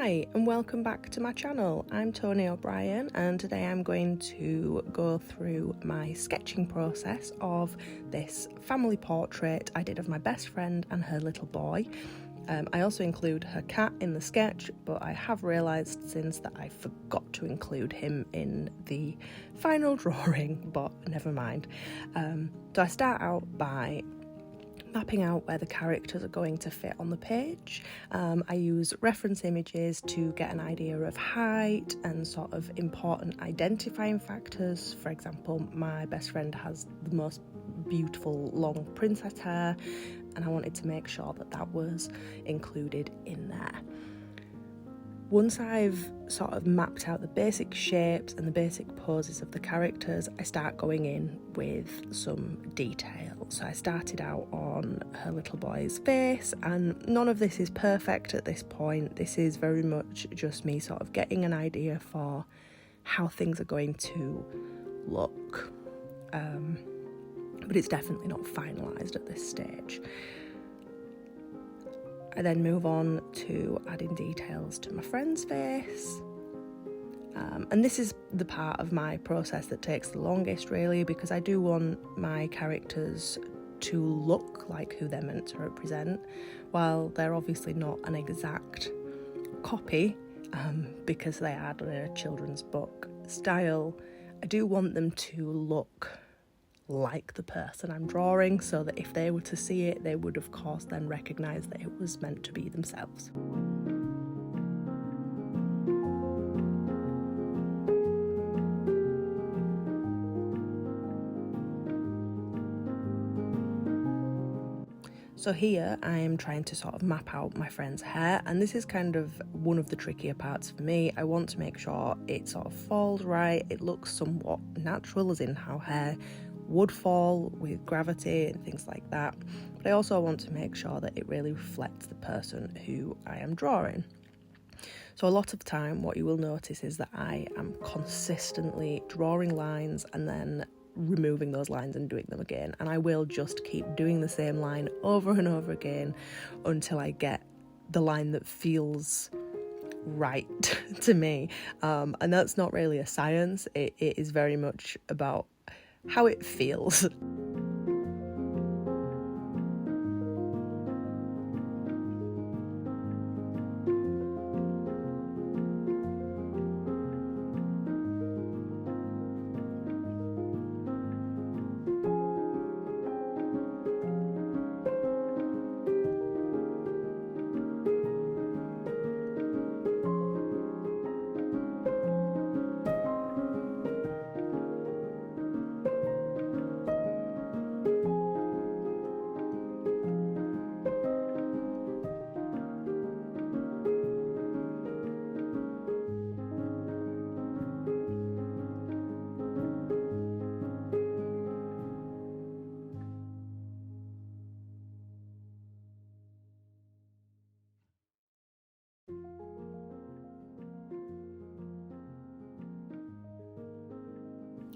Hi and welcome back to my channel. I'm Tony O'Brien and today I'm going to go through my sketching process of this family portrait I did of my best friend and her little boy. I also include her cat in the sketch, but I have realised since that I forgot to include him in the final drawing, but never mind. So I start out by mapping out where the characters are going to fit on the page. I use reference images to get an idea of height and sort of important identifying factors. For example, my best friend has the most beautiful long princess hair, and I wanted to make sure that that was included in there. Once I've sort of mapped out the basic shapes and the basic poses of the characters, I start going in with some detail. So I started out on her little boy's face, and none of this is perfect at this point. This is very much just me sort of getting an idea for how things are going to look. But it's definitely not finalised at this stage. I then move on to adding details to my friend's face. And this is the part of my process that takes the longest, really, because I do want my characters to look like who they're meant to represent. While they're obviously not an exact copy, because they are done in a children's book style, I do want them to look like the person I'm drawing, so that if they were to see it, they would of course then recognise that it was meant to be themselves. So here I am trying to sort of map out my friend's hair, and this is kind of one of the trickier parts for me. I want to make sure it sort of falls right, it looks somewhat natural, as in how hair would fall with gravity and things like that, but I also want to make sure that it really reflects the person who I am drawing. So a lot of the time what you will notice is that I am consistently drawing lines and then removing those lines and doing them again, and I will just keep doing the same line over and over again until I get the line that feels right to me, and that's not really a science. It is very much about how it feels.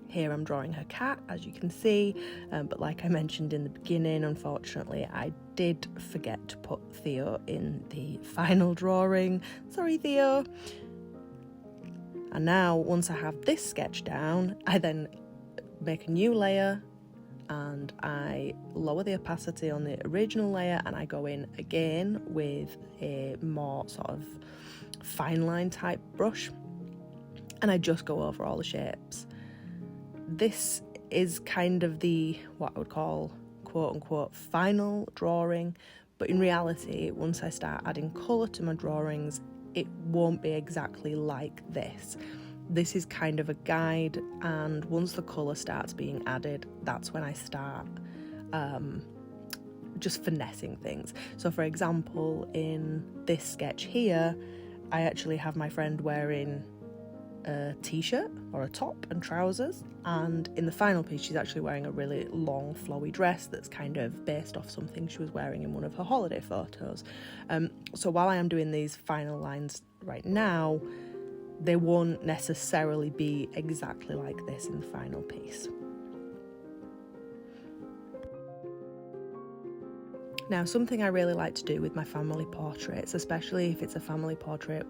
Here I'm drawing her cat, as you can see, but like I mentioned in the beginning, unfortunately I did forget to put Theo in the final drawing. Sorry, Theo. And now, once I have this sketch down, I then make a new layer and I lower the opacity on the original layer, and I go in again with a more sort of fine line type brush, and I just go over all the shapes. This is kind of the, what I would call, quote unquote, final drawing, but in reality, once I start adding colour to my drawings, it won't be exactly like this. This is kind of a guide, and once the colour starts being added, that's when I start just finessing things. So for example, in this sketch here, I actually have my friend wearing a t-shirt or a top and trousers, and in the final piece she's actually wearing a really long flowy dress that's kind of based off something she was wearing in one of her holiday photos. So while I am doing these final lines right now, they won't necessarily be exactly like this in the final piece. Now, something I really like to do with my family portraits, especially if it's a family portrait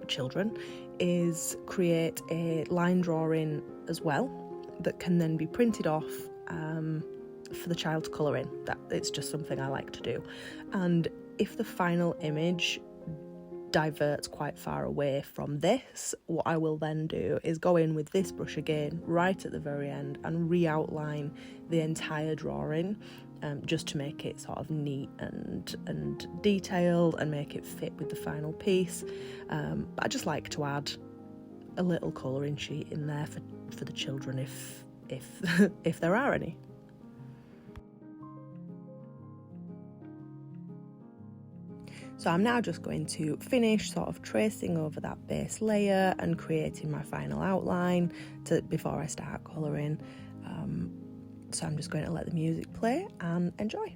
children is create a line drawing as well that can then be printed off for the child to colour in. That it's just something I like to do. And if the final image diverts quite far away from this, what I will then do is go in with this brush again right at the very end and re-outline the entire drawing, just to make it sort of neat and detailed and make it fit with the final piece. But I just like to add a little colouring sheet in there for the children if there are any. So I'm now just going to finish sort of tracing over that base layer and creating my final outline before I start colouring. So I'm just going to let the music play and enjoy.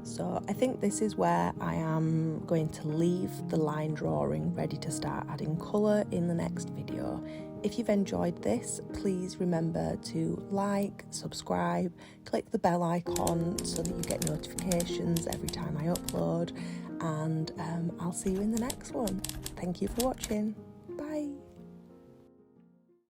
So I think this is where I am going to leave the line drawing ready to start adding colour in the next video. If you've enjoyed this, please remember to like, subscribe, click the bell icon so that you get notifications every time I upload, and I'll see you in the next one. Thank you for watching. Bye.